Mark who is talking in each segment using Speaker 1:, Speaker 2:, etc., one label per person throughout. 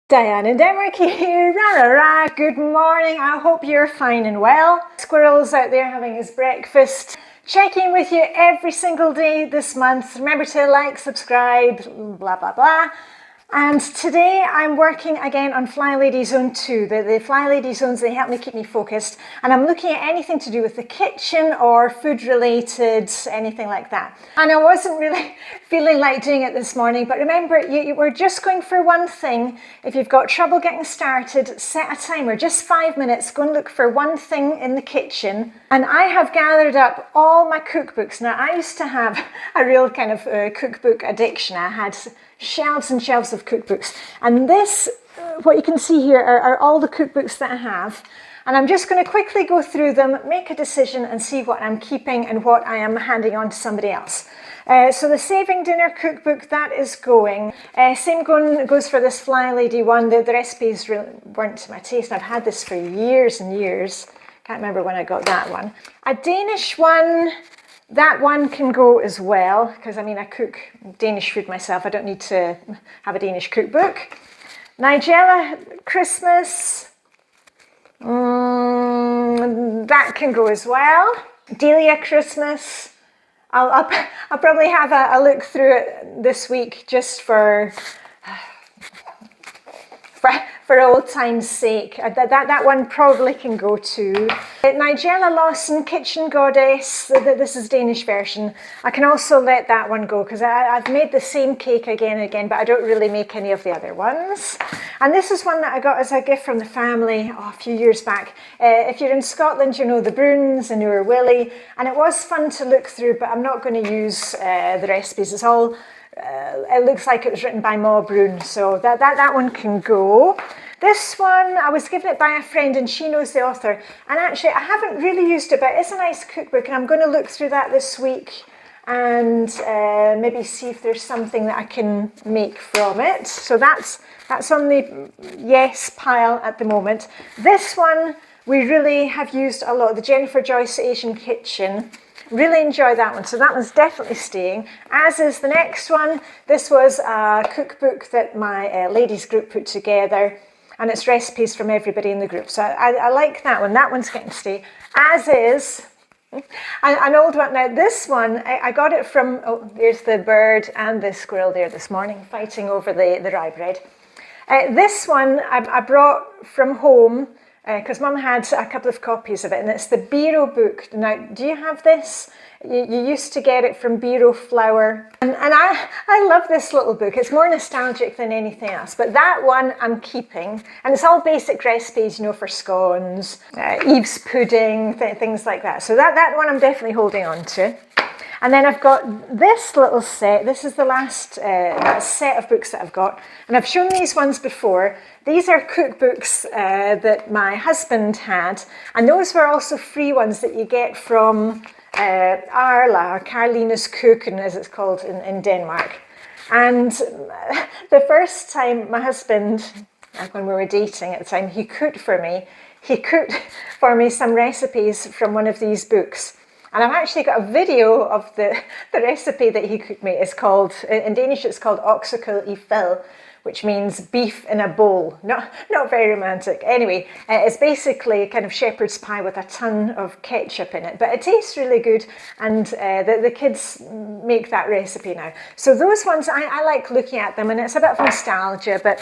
Speaker 1: Diane in Denmark here, rah rah rah, good morning, I hope you're fine and well. Squirrel's out there having his breakfast. Checking with you every single day this month. Remember to like, subscribe, blah blah blah. And today I'm working again on Flylady Zone 2. The Flylady zones, they help me keep me focused. And I'm looking at anything to do with the kitchen or food related, anything like that. And I wasn't really feeling like doing it this morning, but remember, we're just going for one thing. If you've got trouble getting started, set a timer, just 5 minutes, go and look for one thing in the kitchen. And I have gathered up all my cookbooks. Now, I used to have a real kind of cookbook addiction. I had shelves and shelves of cookbooks, and this what you can see here are all the cookbooks that I have, and I'm just going to quickly go through them, make a decision and see what I'm keeping and what I am handing on to somebody else. So the Saving Dinner cookbook, that is going. Same goes for this Flylady one. The recipes weren't to my taste. I've had this for years and years. Can't remember when I got that one. A Danish one, that one can go as well, because I mean I cook Danish food myself. I don't need to have a Danish cookbook. Nigella Christmas, that can go as well. Delia Christmas, I'll probably have a look through it this week just for old time's sake. That one probably can go too. Nigella Lawson, Kitchen Goddess, this is Danish version. I can also let that one go because I've made the same cake again and again, but I don't really make any of the other ones. And this is one that I got as a gift from the family a few years back. If you're in Scotland, you know the Bruins and your Willie, and it was fun to look through, but I'm not going to use the recipes. It's all it looks like it was written by Ma Brun, so that one can go. This one, I was given it by a friend and she knows the author, and actually I haven't really used it, but it's a nice cookbook and I'm going to look through that this week and maybe see if there's something that I can make from it. So that's on the yes pile at the moment. This one we really have used a lot, the Jennifer Joyce Asian Kitchen. Really enjoy that one, so that one's definitely staying, as is the next one. This was a cookbook that my ladies group put together, and it's recipes from everybody in the group, so I like that one. That one's getting to stay, as is an old one. Now this one, I got it from, oh, there's the bird and the squirrel there this morning fighting over the rye bread. This one I brought from home, because Mum had a couple of copies of it, and it's the Biro book. Now, do you have this? You used to get it from Biro Flower, and I love this little book. It's more nostalgic than anything else, but that one I'm keeping, and it's all basic recipes, you know, for scones, Eve's pudding, things like that. So that one I'm definitely holding on to. And then I've got this little set. This is the last set of books that I've got. And I've shown these ones before. These are cookbooks that my husband had. And those were also free ones that you get from Arla, or Carolina's Køkken, as it's called in Denmark. And the first time my husband, like when we were dating at the time, he cooked for me some recipes from one of these books. And I've actually got a video of the recipe that he cooked me. It's called, in Danish it's called oksekød i fad, which means beef in a bowl. Not very romantic. Anyway, it's basically kind of shepherd's pie with a ton of ketchup in it, but it tastes really good, and the kids make that recipe now. So those ones, I like looking at them, and it's a bit of nostalgia. But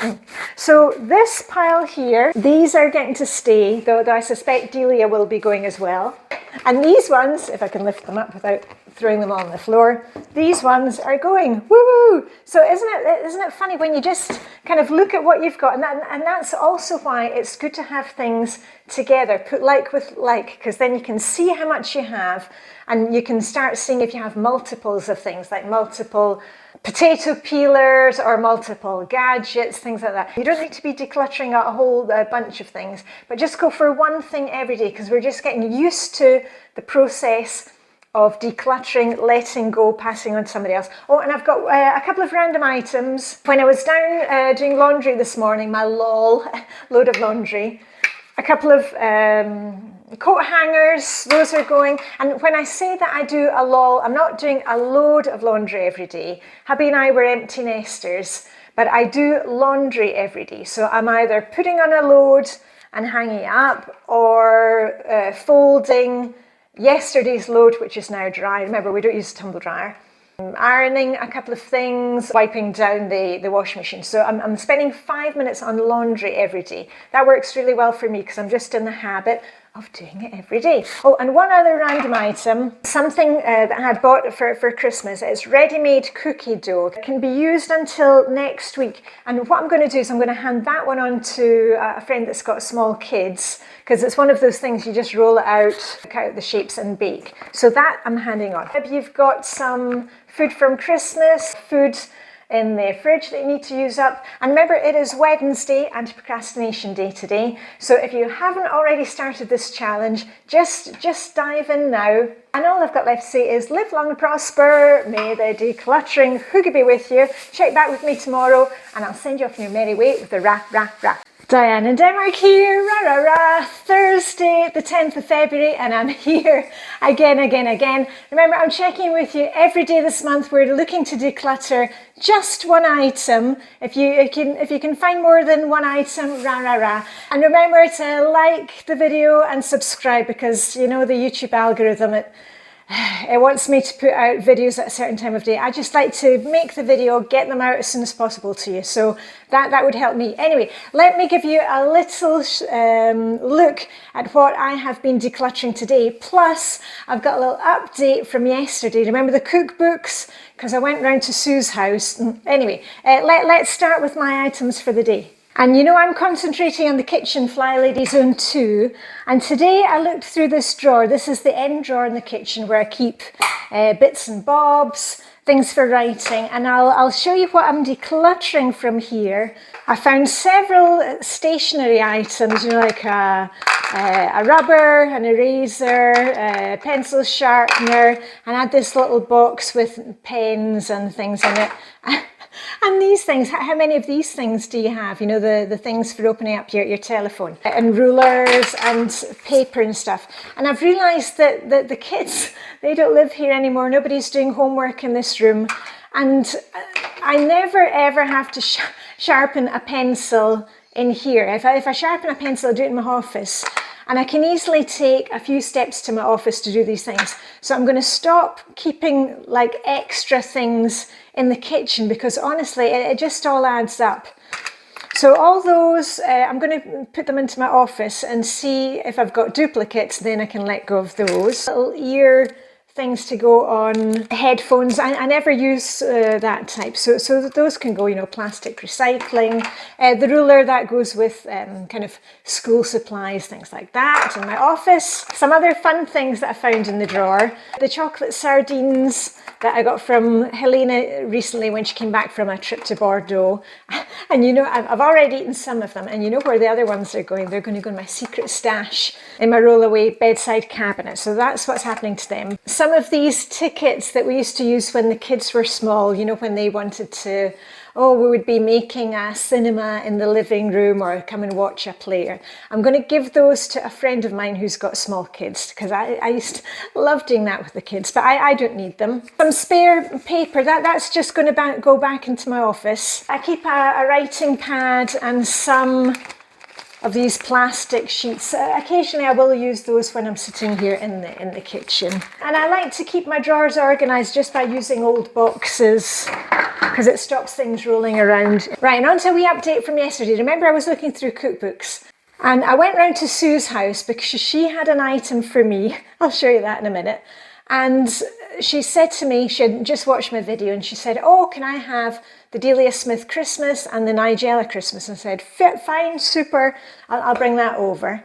Speaker 1: so this pile here, these are getting to stay, though I suspect Delia will be going as well. And these ones, if I can lift them up without throwing them on the floor, these ones are going. Woo! So isn't it funny when you just kind of look at what you've got, and that's also why it's good to have things together, put like with like, because then you can see how much you have, and you can start seeing if you have multiples of things, like multiple potato peelers or multiple gadgets, things like that. You don't need to be decluttering a whole bunch of things, but just go for one thing every day, because we're just getting used to the process of decluttering, letting go, passing on to somebody else. Oh, and I've got a couple of random items. When I was down doing laundry this morning, my load of laundry, a couple of coat hangers, those are going. And when I say that I do a lol, I'm not doing a load of laundry every day. Hubby and I were empty nesters, but I do laundry every day. So I'm either putting on a load and hanging it up, or folding yesterday's load, which is now dry. Remember, we don't use a tumble dryer. Ironing a couple of things, wiping down the washing machine. So I'm spending 5 minutes on laundry every day. That works really well for me because I'm just in the habit of doing it every day. Oh, and one other random item, something that I had bought for Christmas. It's ready-made cookie dough. It can be used until next week. And what I'm going to do is I'm going to hand that one on to a friend that's got small kids, because it's one of those things you just roll it out, cut out the shapes and bake. So that I'm handing on. Maybe you've got some food from Christmas, food in the fridge that you need to use up. And remember, it is Wednesday, anti-procrastination day today. So if you haven't already started this challenge, just dive in now. And all I've got left to say is live long and prosper. May the decluttering Hygge be with you. Check back with me tomorrow and I'll send you off on your merry way with the rah, rah, rah. Diane in Denmark here, rah, rah, rah, Thursday, the 10th of February, and I'm here again. Remember, I'm checking with you every day this month. We're looking to declutter just one item. If you can find more than one item, rah, rah, rah. And remember to like the video and subscribe, because you know the YouTube algorithm, it wants me to put out videos at a certain time of day. I just like to make the video, get them out as soon as possible to you. So that would help me. Anyway, let me give you a little look at what I have been decluttering today. Plus, I've got a little update from yesterday. Remember the cookbooks? Because I went round to Sue's house. Anyway, let's start with my items for the day. And you know, I'm concentrating on the kitchen Flylady Zone 2. And today I looked through this drawer. This is the end drawer in the kitchen where I keep bits and bobs, things for writing. And I'll show you what I'm decluttering from here. I found several stationery items, you know, like a rubber, an eraser, a pencil sharpener. And I had this little box with pens and things in it. And these things, how many of these things do you have? You know, the things for opening up your telephone, and rulers and paper and stuff. And I've realised that the kids, they don't live here anymore. Nobody's doing homework in this room. And I never ever have to sharpen a pencil in here. If I sharpen a pencil, I do it in my office. And I can easily take a few steps to my office to do these things. So I'm going to stop keeping like extra things in the kitchen, because honestly, it just all adds up. So all those, I'm going to put them into my office and see if I've got duplicates, then I can let go of those. Little ear things to go on headphones. I never use that type, so those can go, you know, plastic recycling. The ruler, that goes with kind of school supplies, things like that. In my office, some other fun things that I found in the drawer: the chocolate sardines that I got from Helena recently when she came back from a trip to Bordeaux. And you know, I've already eaten some of them, and you know where the other ones are going. They're going to go in my secret stash in my rollaway bedside cabinet. So that's what's happening to them. Some of these tickets that we used to use when the kids were small, you know, when they wanted to, we would be making a cinema in the living room or come and watch a play. I'm going to give those to a friend of mine who's got small kids, because I used to love doing that with the kids, but I don't need them. Some spare paper, that's just going to go back into my office. I keep a writing pad and some of these plastic sheets. Occasionally I will use those when I'm sitting here in the kitchen. And I like to keep my drawers organised just by using old boxes, because it stops things rolling around. Right, and on to a wee update from yesterday. Remember, I was looking through cookbooks, and I went round to Sue's house because she had an item for me. I'll show you that in a minute. And she said to me, she had just watched my video, and she said, can I have the Delia Smith Christmas and the Nigella Christmas? And I said, fine, super, I'll bring that over.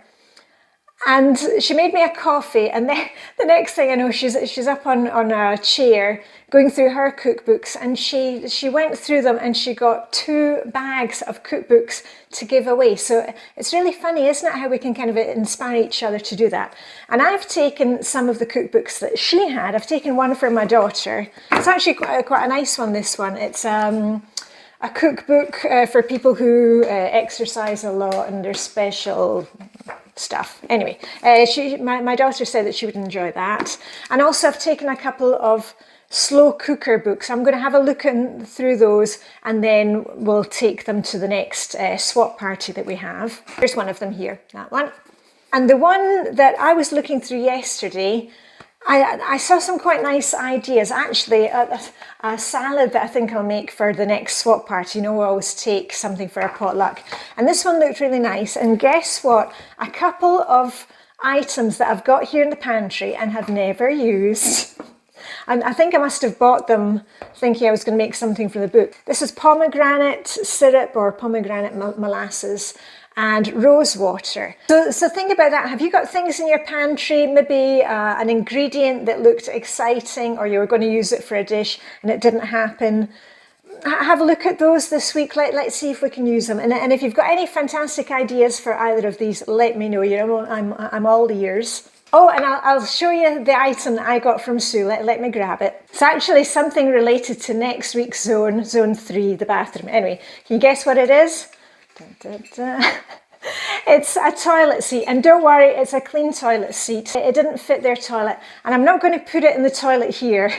Speaker 1: And she made me a coffee, and then the next thing I know, she's up on a chair going through her cookbooks, and she went through them and she got 2 bags of cookbooks to give away. So it's really funny, isn't it, how we can kind of inspire each other to do that. And I've taken some of the cookbooks that she had. I've taken one for my daughter. It's actually quite a nice one, this one. It's a cookbook for people who exercise a lot and there's special stuff. Anyway, my daughter said that she would enjoy that. And also I've taken a couple of slow cooker books. I'm going to have a look through those, and then we'll take them to the next swap party that we have. Here's one of them here, that one. And the one that I was looking through yesterday, I saw some quite nice ideas. Actually, a salad that I think I'll make for the next swap party. You know, we always take something for our potluck. And this one looked really nice. And guess what? A couple of items that I've got here in the pantry and have never used. And I think I must have bought them thinking I was going to make something for the book. This is pomegranate syrup or pomegranate molasses and rose water. So think about that. Have you got things in your pantry, maybe an ingredient that looked exciting, or you were going to use it for a dish and it didn't happen? Have a look at those this week. Let's see if we can use them. And if you've got any fantastic ideas for either of these, let me know. You know, I'm all ears. Oh, and I'll show you the item that I got from Sue. Let me grab it. It's actually something related to next week's zone 3, the bathroom. Anyway, can you guess what it is? Dun, dun, dun. It's a toilet seat, and don't worry, it's a clean toilet seat. It didn't fit their toilet, and I'm not going to put it in the toilet here.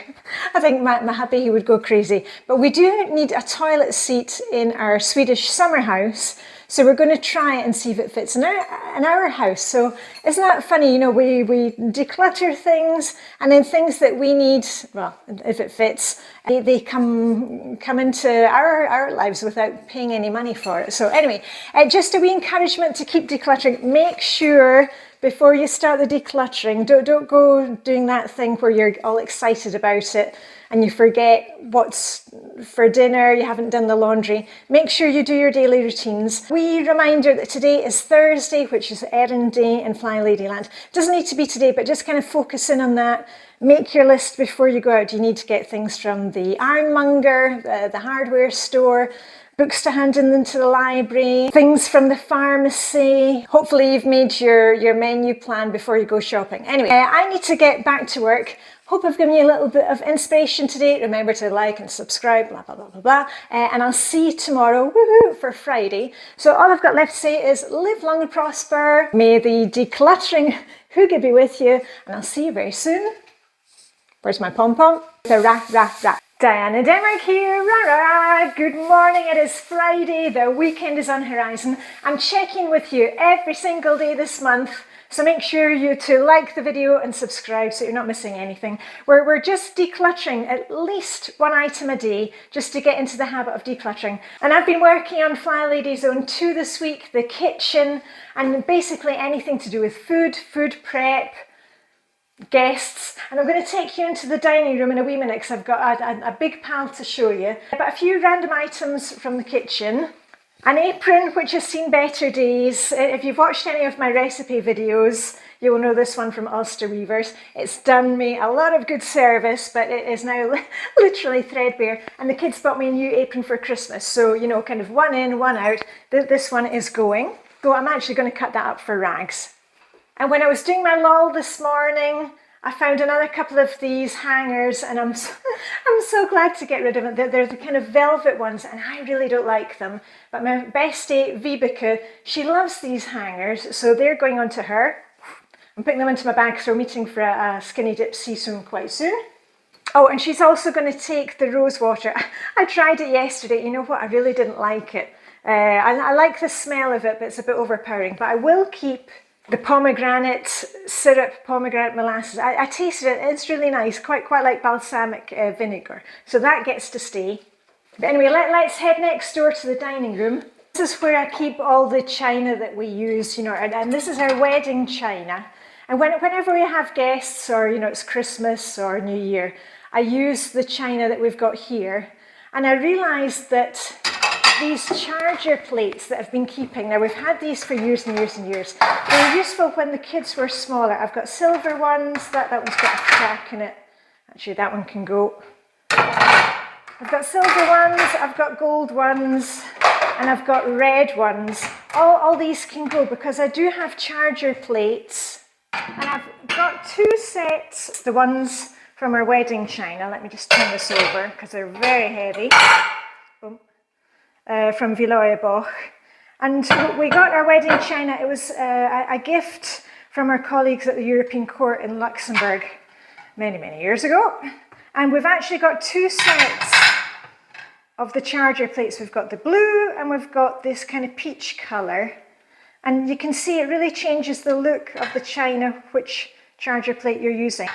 Speaker 1: I think my hubby, he would go crazy. But we do need a toilet seat in our Swedish summer house, so we're going to try it and see if it fits in our house. So isn't that funny? You know, we declutter things, and then things that we need, well, if it fits, they come into our lives without paying any money for it. So anyway, just a wee encouragement to keep decluttering. Make sure before you start the decluttering, don't go doing that thing where you're all excited about it and you forget what's for dinner, you haven't done the laundry. Make sure you do your daily routines. Wee reminder that today is Thursday, which is errand day in Flylady land. Doesn't need to be today, but just kind of focus in on that. Make your list before you go out. Do you need to get things from the ironmonger, the hardware store, books to hand into the library, things from the pharmacy? Hopefully you've made your menu plan before you go shopping. Anyway, I need to get back to work. Hope I've given you a little bit of inspiration today. Remember to like and subscribe, blah, blah, blah, blah, blah. And I'll see you tomorrow, woohoo, for Friday. So all I've got left to say is live long and prosper. May the decluttering Hygge be with you. And I'll see you very soon. Where's my pom-pom? The rah, rah, rah. Diana Denmark here, rah, rah. Good morning, it is Friday, the weekend is on horizon. I'm checking with you every single day this month, so make sure you to like the video and subscribe so you're not missing anything. We're just decluttering at least one item a day, just to get into the habit of decluttering. And I've been working on Flylady Zone 2 this week, the kitchen, and basically anything to do with food prep, guests, and I'm going to take you into the dining room in a wee minute because I've got a big pile to show you. But a few random items from the kitchen. An apron which has seen better days. If you've watched any of my recipe videos, you'll know this one from Ulster Weavers. It's done me a lot of good service, but it is now literally threadbare. And the kids bought me a new apron for Christmas, so you know, kind of one in, one out. This one is going. So I'm actually going to cut that up for rags. And when I was doing my lull this morning, I found another couple of these hangers, and I'm so glad to get rid of them. They're the kind of velvet ones, and I really don't like them. But my bestie, Vibeke, she loves these hangers, so they're going on to her. I'm putting them into my bag because we're meeting for a skinny dip season quite soon. Oh, and she's also going to take the rose water. I tried it yesterday. You know what? I really didn't like it. I like the smell of it, but it's a bit overpowering. But I will keep the pomegranate syrup, pomegranate molasses. I tasted it, it's really nice, quite like balsamic vinegar. So that gets to stay. But anyway, let's head next door to the dining room. This is where I keep all the china that we use, you know, and this is our wedding china. And whenever we have guests, or, you know, it's Christmas or New Year, I use the china that we've got here. And I realised that these charger plates that I've been keeping, now we've had these for years and years and years. They were useful when the kids were smaller. I've got silver ones, that one's got a crack in it. Actually, that one can go. I've got silver ones, I've got gold ones, and I've got red ones. All these can go because I do have charger plates. And I've got 2 sets, the ones from our wedding china. Let me just turn this over because they're very heavy. Boom. From Villoyeboch. And we got our wedding china. It was a gift from our colleagues at the European Court in Luxembourg many, many years ago. And we've actually got two sets of the charger plates. We've got the blue and we've got this kind of peach colour. And you can see it really changes the look of the china, which charger plate you're using.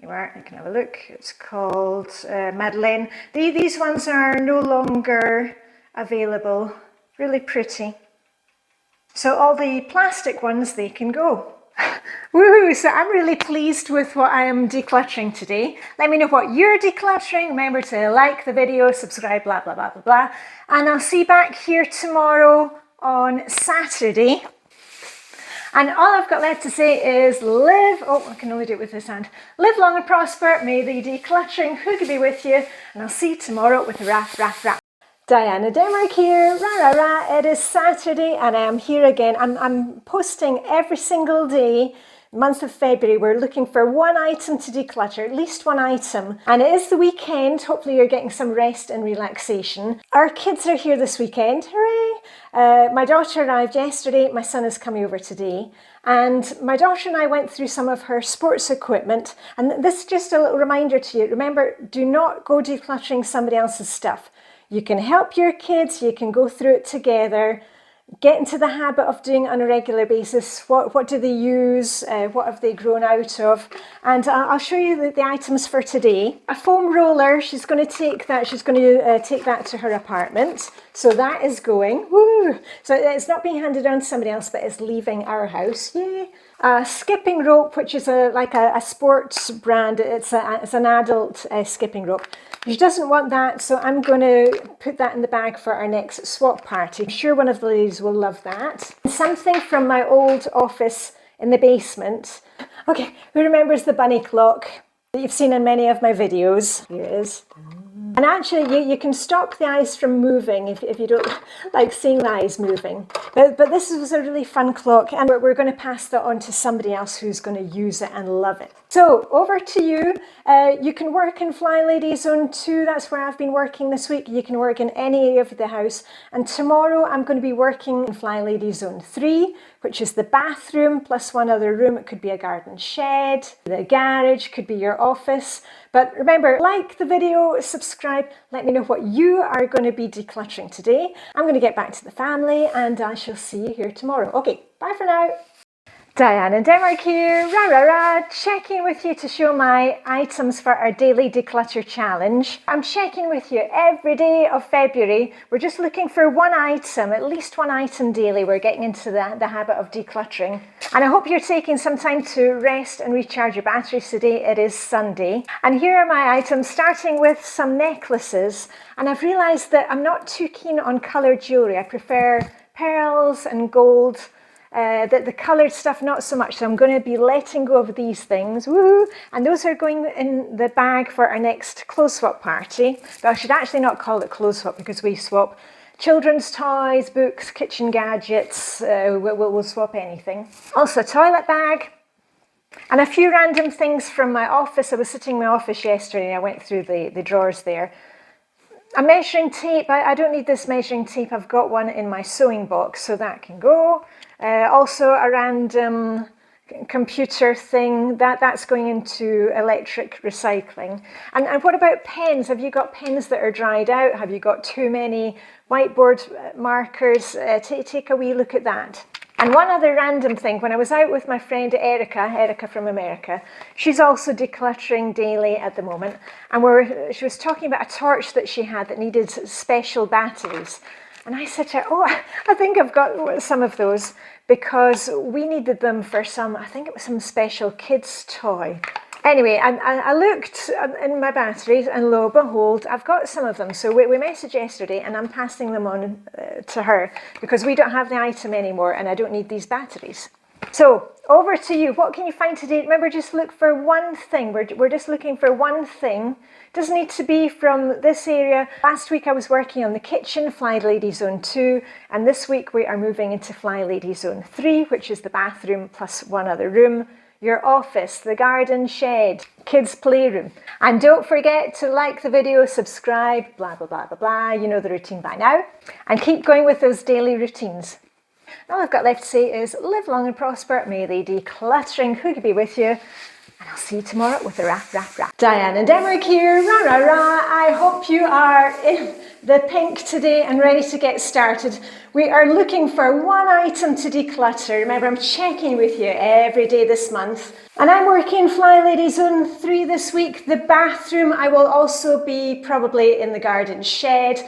Speaker 1: You can have a look. It's called Madeleine. These ones are no longer available. Really pretty. So all the plastic ones, they can go. Woohoo! So I'm really pleased with what I am decluttering today. Let me know what you're decluttering. Remember to like the video, subscribe, blah, blah, blah, blah, blah. And I'll see you back here tomorrow on Saturday. And all I've got left to say is live, oh, I can only do it with this hand. Live long and prosper. May the decluttering Hygge be with you. And I'll see you tomorrow with a rap, rap, rap. Diana Denmark here, rah, rah, rah. It is Saturday and I am here again. I'm posting every single day, month of February. We're looking for one item to declutter, at least one item. And it is the weekend. Hopefully you're getting some rest and relaxation. Our kids are here this weekend, hooray! My daughter arrived yesterday, my son is coming over today. And my daughter and I went through some of her sports equipment. And this is just a little reminder to you. Remember, do not go decluttering somebody else's stuff. You can help your kids, you can go through it together, get into the habit of doing it on a regular basis. What do they use? What have they grown out of? And I'll show you the items for today. A foam roller, she's going to take that to her apartment. So that is going, woo! So it's not being handed on to somebody else, but it's leaving our house, yay! A skipping rope, which is like a sports brand. It's an adult skipping rope. She doesn't want that, so I'm going to put that in the bag for our next swap party. I'm sure one of the ladies will love that. Something from my old office in the basement. Okay, who remembers the bunny clock that you've seen in many of my videos? Here it is. And actually, you can stop the eyes from moving if you don't like seeing the eyes moving. But this was a really fun clock, and we're going to pass that on to somebody else who's going to use it and love it. So over to you. You can work in Flylady Zone 2. That's where I've been working this week. You can work in any area of the house. And tomorrow I'm going to be working in Flylady Zone 3, which is the bathroom plus one other room. It could be a garden shed, the garage, could be your office. But remember, like the video, subscribe, let me know what you are going to be decluttering today. I'm going to get back to the family and I shall see you here tomorrow. Okay, bye for now. Diana Denmark here, rah rah rah, checking with you to show my items for our daily declutter challenge. I'm checking with you every day of February. We're just looking for one item, at least one item daily. We're getting into the habit of decluttering. And I hope you're taking some time to rest and recharge your batteries today. It is Sunday. And here are my items, starting with some necklaces. And I've realised that I'm not too keen on coloured jewellery. I prefer pearls and gold. The coloured stuff, not so much. So I'm going to be letting go of these things. Woo! And those are going in the bag for our next clothes swap party. But I should actually not call it clothes swap because we swap children's toys, books, kitchen gadgets. We'll swap anything. Also a toilet bag. And a few random things from my office. I was sitting in my office yesterday and I went through the drawers there. A measuring tape. I don't need this measuring tape. I've got one in my sewing box, so that can go. Also a random computer thing, that's going into electric recycling. And what about pens? Have you got pens that are dried out? Have you got too many whiteboard markers? Take a wee look at that. And one other random thing, when I was out with my friend Erica from America, she's also decluttering daily at the moment, and she was talking about a torch that she had that needed special batteries. And I said to her, oh, I think I've got some of those because we needed them for I think it was some special kids toy. Anyway, I looked in my batteries and lo and behold, I've got some of them. So we messaged yesterday and I'm passing them on to her because we don't have the item anymore and I don't need these batteries. So over to you. What can you find today? Remember, just look for one thing. We're just looking for one thing. Doesn't need to be from this area. Last week I was working on the kitchen, Flylady Zone 2, and this week we are moving into Flylady Zone 3, which is the bathroom plus one other room, your office, the garden shed, kids' playroom. And don't forget to like the video, subscribe, blah, blah, blah, blah, blah. You know the routine by now. And keep going with those daily routines. All I've got left to say is live long and prosper. May the decluttering Hygge be with you. And I'll see you tomorrow with a wrap, wrap, wrap. Diana Denmark here, rah, rah, rah. I hope you are in the pink today and ready to get started. We are looking for one item to declutter. Remember, I'm checking with you every day this month. And I'm working Flylady Zone 3 this week. The bathroom, I will also be probably in the garden shed.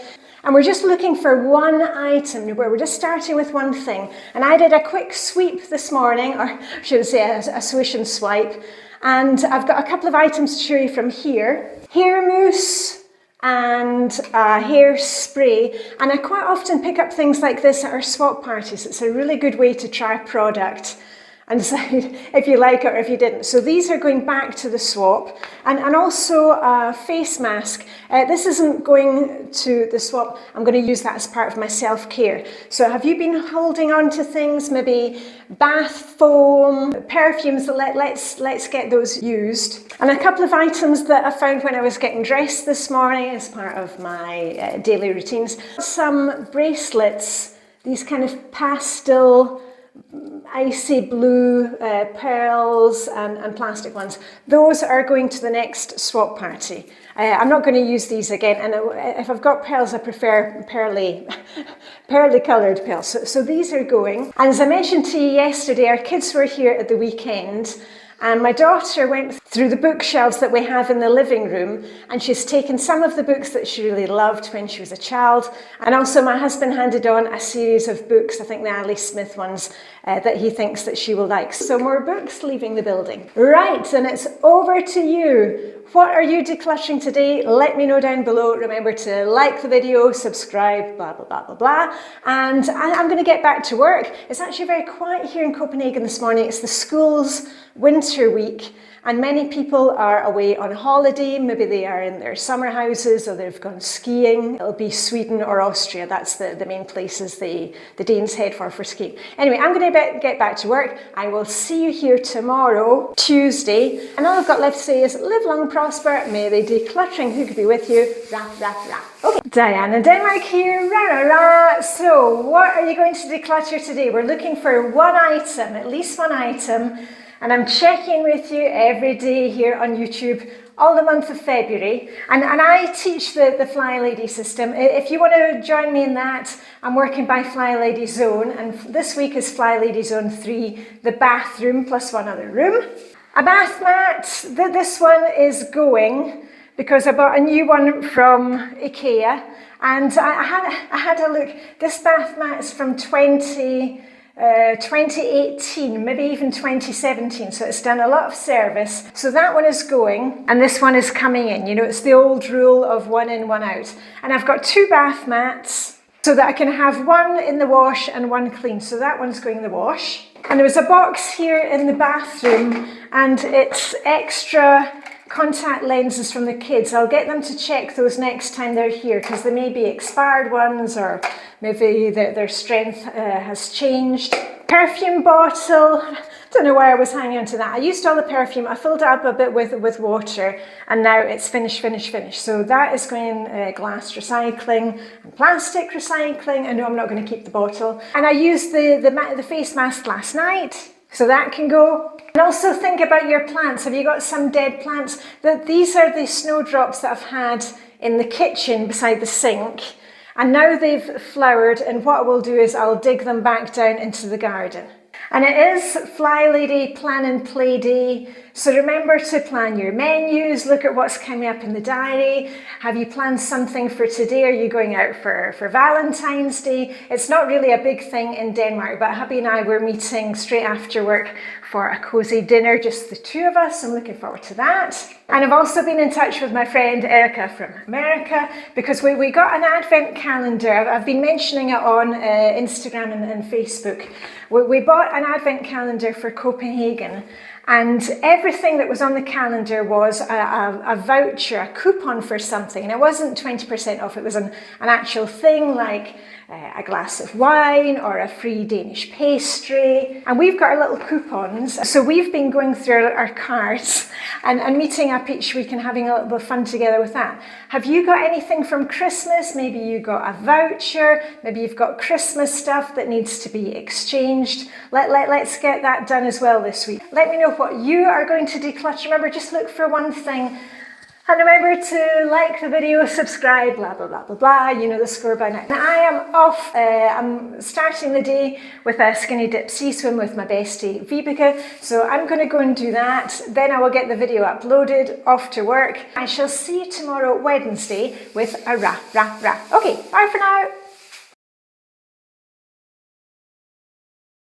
Speaker 1: And we're just looking for one item where we're just starting with one thing. And I did a quick sweep this morning, or I should say a swish and swipe. And I've got a couple of items to show you from here. Hair mousse and hairspray. And I quite often pick up things like this at our swap parties. It's a really good way to try a product and decide if you like it or if you didn't. So these are going back to the swap. And also a face mask. This isn't going to the swap. I'm going to use that as part of my self-care. So have you been holding on to things, maybe bath foam, perfumes? Let's get those used. And a couple of items that I found when I was getting dressed this morning as part of my daily routines. Some bracelets, these kind of pastel icy blue pearls and plastic ones. Those are going to the next swap party. I'm not going to use these again, and if I've got pearls, I prefer pearly coloured pearls. So these are going. And as I mentioned to you yesterday, our kids were here at the weekend, and my daughter went through the bookshelves that we have in the living room, and she's taken some of the books that she really loved when she was a child. And also my husband handed on a series of books, I think the Ali Smith ones, that he thinks that she will like. So more books leaving the building. Right, and it's over to you. What are you decluttering today? Let me know down below. Remember to like the video, subscribe, blah, blah, blah, blah, blah. And I'm going to get back to work. It's actually very quiet here in Copenhagen this morning. It's the school's winter week. And many people are away on holiday. Maybe they are in their summer houses or they've gone skiing. It'll be Sweden or Austria. That's the main places the Danes head for skiing. Anyway, I'm going to get back to work. I will see you here tomorrow, Tuesday. And all I've got left to say is live long and prosper. May the decluttering Hygge be with you. Rah, rah, rah. Okay, Diana Denmark here. Rah, rah, rah. So what are you going to declutter today? We're looking for one item, at least one item. And I'm checking with you every day here on YouTube all the month of February. And I teach the Flylady system. If you want to join me in that, I'm working by Flylady Zone. And this week is Flylady Zone 3, the bathroom plus one other room. A bath mat. This one is going because I bought a new one from IKEA. And I had a look. This bath mat is from 2018, maybe even 2017, so it's done a lot of service. So that one is going, and this one is coming in. You know, it's the old rule of one in, one out. And I've got two bath mats so that I can have one in the wash and one clean. So that one's going in the wash. And there was a box here in the bathroom, and it's extra contact lenses from the kids. I'll get them to check those next time they're here because they may be expired ones or maybe their strength has changed. Perfume bottle. Don't know why I was hanging on to that. I used all the perfume. I filled it up a bit with water and now it's finished. So that is going in glass recycling and plastic recycling. I know I'm not going to keep the bottle. And I used the face mask last night. So that can go. And also think about your plants. Have you got some dead plants? These are the snowdrops that I've had in the kitchen beside the sink. And now they've flowered. And what I will do is I'll dig them back down into the garden. And it is Flylady Plan and Play Day. So remember to plan your menus, look at what's coming up in the diary. Have you planned something for today? Are you going out for Valentine's Day? It's not really a big thing in Denmark, but hubby and I were meeting straight after work for a cosy dinner, just the two of us. I'm looking forward to that. And I've also been in touch with my friend Erica from America because we got an advent calendar. I've been mentioning it on Instagram and Facebook. We bought an advent calendar for Copenhagen, and everything that was on the calendar was a voucher, a coupon for something. And it wasn't 20% off, it was an actual thing like a glass of wine or a free Danish pastry. And we've got our little coupons. So we've been going through our cards and meeting up each week and having a little bit of fun together with that. Have you got anything from Christmas? Maybe you got a voucher, maybe you've got Christmas stuff that needs to be exchanged. Let's get that done as well this week. Let me know what you are going to declutter. Remember, just look for one thing. And remember to like the video, subscribe, blah, blah, blah, blah, blah. You know the score by now. I am off. I'm starting the day with a skinny dip sea swim with my bestie, Vibeke. So I'm going to go and do that. Then I will get the video uploaded, off to work. I shall see you tomorrow, Wednesday, with a wrap. Okay, bye for now.